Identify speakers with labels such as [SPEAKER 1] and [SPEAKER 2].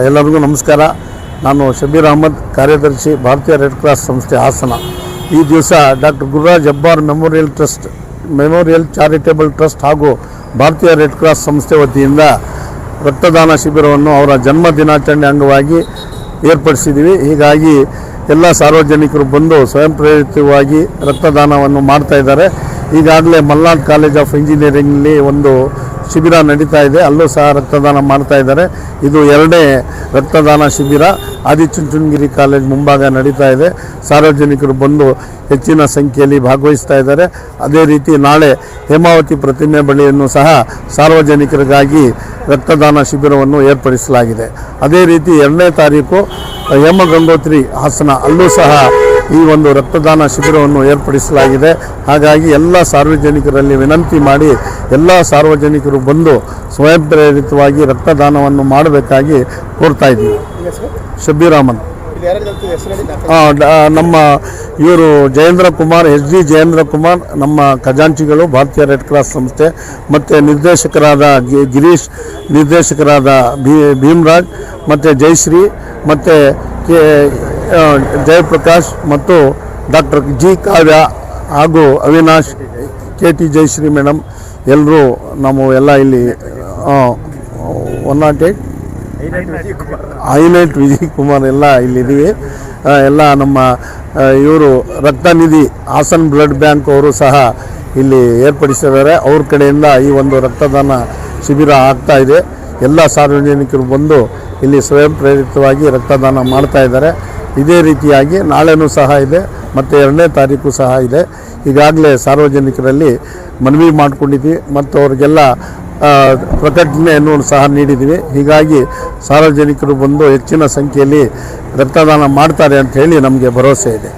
[SPEAKER 1] ಎಲ್ಲರಿಗೂ ನಮಸ್ಕಾರ. ನಾನು ಶಬೀರ್ ಅಹಮದ್, ಕಾರ್ಯದರ್ಶಿ, ಭಾರತೀಯ ರೆಡ್ ಕ್ರಾಸ್ ಸಂಸ್ಥೆ ಹಾಸನ. ಈ ದಿವಸ doctor Gururaj Hebbar memorial charitable trust ಹಾಗೂ ಭಾರತೀಯ ರೆಡ್ ಕ್ರಾಸ್ ಸಂಸ್ಥೆ ವತಿಯಿಂದ ರಕ್ತದಾನ ಶಿಬಿರವನ್ನು ಅವರ ಜನ್ಮ ದಿನಾಚರಣೆ ಅಂಗವಾಗಿ ಏರ್ಪಡಿಸಿದ್ದೀವಿ. ಹೀಗಾಗಿ ಎಲ್ಲ ಸಾರ್ವಜನಿಕರು ಬಂದು ಸ್ವಯಂ ಪ್ರೇರಿತವಾಗಿ ರಕ್ತದಾನವನ್ನು ಮಾಡ್ತಾ ಇದ್ದಾರೆ. ಈಗಾಗಲೇ ಮಲ್ನಾಡ್ ಕಾಲೇಜ್ ಆಫ್ ಇಂಜಿನಿಯರಿಂಗ್ಲಿ ಒಂದು ಶಿಬಿರ ನಡೀತಾ ಇದೆ, ಅಲ್ಲೂ ಸಹ ರಕ್ತದಾನ ಮಾಡ್ತಾ ಇದ್ದಾರೆ. ಇದು 2ನೇ ರಕ್ತದಾನ ಶಿಬಿರ ಆದಿಚುಂಚನಗಿರಿ ಕಾಲೇಜ್ ಮುಂಭಾಗ ನಡೀತಾ ಇದೆ. ಸಾರ್ವಜನಿಕರು ಬಂದು ಹೆಚ್ಚಿನ ಸಂಖ್ಯೆಯಲ್ಲಿ ಭಾಗವಹಿಸ್ತಾ ಇದ್ದಾರೆ. ಅದೇ ರೀತಿ ನಾಳೆ ಹೇಮಾವತಿ ಪ್ರತಿಮೆ ಬಳಿಯನ್ನು ಸಹ ಸಾರ್ವಜನಿಕರಿಗಾಗಿ ರಕ್ತದಾನ ಶಿಬಿರವನ್ನು ಏರ್ಪಡಿಸಲಾಗಿದೆ. ಅದೇ ರೀತಿ 2ನೇ ತಾರೀಕು ಹೇಮಗಂಗೋತ್ರಿ ಹಾಸನ, ಅಲ್ಲೂ ಸಹ ಈ ಒಂದು ರಕ್ತದಾನ ಶಿಬಿರವನ್ನು ಏರ್ಪಡಿಸಲಾಗಿದೆ. ಹಾಗಾಗಿ ಎಲ್ಲ ಸಾರ್ವಜನಿಕರಲ್ಲಿ ವಿನಂತಿ ಮಾಡಿ ಎಲ್ಲ ಸಾರ್ವಜನಿಕರು ಬಂದು ಸ್ವಯಂ ಪ್ರೇರಿತವಾಗಿ ರಕ್ತದಾನವನ್ನು ಮಾಡಬೇಕಾಗಿ ಕೋರ್ತಾ ಇದ್ದೀವಿ. ಶಬೀರ್ ಅಹಮದ್. ನಮ್ಮ ಇವರು ಜಯೇಂದ್ರ ಕುಮಾರ್, SD ಜಯೇಂದ್ರ ಕುಮಾರ್ ನಮ್ಮ ಖಜಾಂಚಿಗಳು, ಭಾರತೀಯ ರೆಡ್ ಕ್ರಾಸ್ ಸಂಸ್ಥೆ. ಮತ್ತು ನಿರ್ದೇಶಕರಾದ ಗಿರೀಶ್, ನಿರ್ದೇಶಕರಾದ ಭೀಮರಾಜ್, ಮತ್ತು ಜಯಶ್ರೀ, ಮತ್ತು ಜಯಪ್ರಕಾಶ್ ಮತ್ತು ಡಾಕ್ಟರ್ G ಕಾವ್ಯ ಹಾಗೂ ಅವಿನಾಶ್, KT ಜಯಶ್ರೀ ಮೇಡಮ್ ಎಲ್ಲರೂ ನಾವು ಎಲ್ಲ ಇಲ್ಲಿ 108 ಹೈಲೈಟ್ ವಿಜಯ್ ಕುಮಾರ್ ಎಲ್ಲ ಇಲ್ಲಿದ್ದೀವಿ. ಎಲ್ಲ ನಮ್ಮ ಇವರು ರಕ್ತನಿಧಿ ಹಾಸನ್ ಬ್ಲಡ್ ಬ್ಯಾಂಕ್ ಅವರು ಸಹ ಇಲ್ಲಿ ಏರ್ಪಡಿಸಿದ್ದಾರೆ. ಅವ್ರ ಕಡೆಯಿಂದ ಈ ಒಂದು ರಕ್ತದಾನ ಶಿಬಿರ ಆಗ್ತಾ ಇದೆ. ಎಲ್ಲ ಸಾರ್ವಜನಿಕರು ಬಂದು ಇಲ್ಲಿ ಸ್ವಯಂ ಪ್ರೇರಿತವಾಗಿ ರಕ್ತದಾನ ಮಾಡ್ತಾ ಇದ್ದಾರೆ. ಇದೇ ರೀತಿಯಾಗಿ ನಾಳೆನೂ ಸಹ ಇದೆ ಮತ್ತು 2ನೇ ತಾರೀಕು ಸಹ ಇದೆ. ಈಗಾಗಲೇ ಸಾರ್ವಜನಿಕರಲ್ಲಿ ಮನವಿ ಮಾಡ್ಕೊಂಡಿದ್ವಿ ಮತ್ತು ಅವ್ರಿಗೆಲ್ಲ ಪ್ರಕಟಣೆಯನ್ನು ಸಹ ನೀಡಿದ್ದೀವಿ. ಹೀಗಾಗಿ ಸಾರ್ವಜನಿಕರು ಬಂದು ಹೆಚ್ಚಿನ ಸಂಖ್ಯೆಯಲ್ಲಿ ರಕ್ತದಾನ ಮಾಡ್ತಾರೆ ಅಂತ ಹೇಳಿ ನಮಗೆ ಭರವಸೆ ಇದೆ.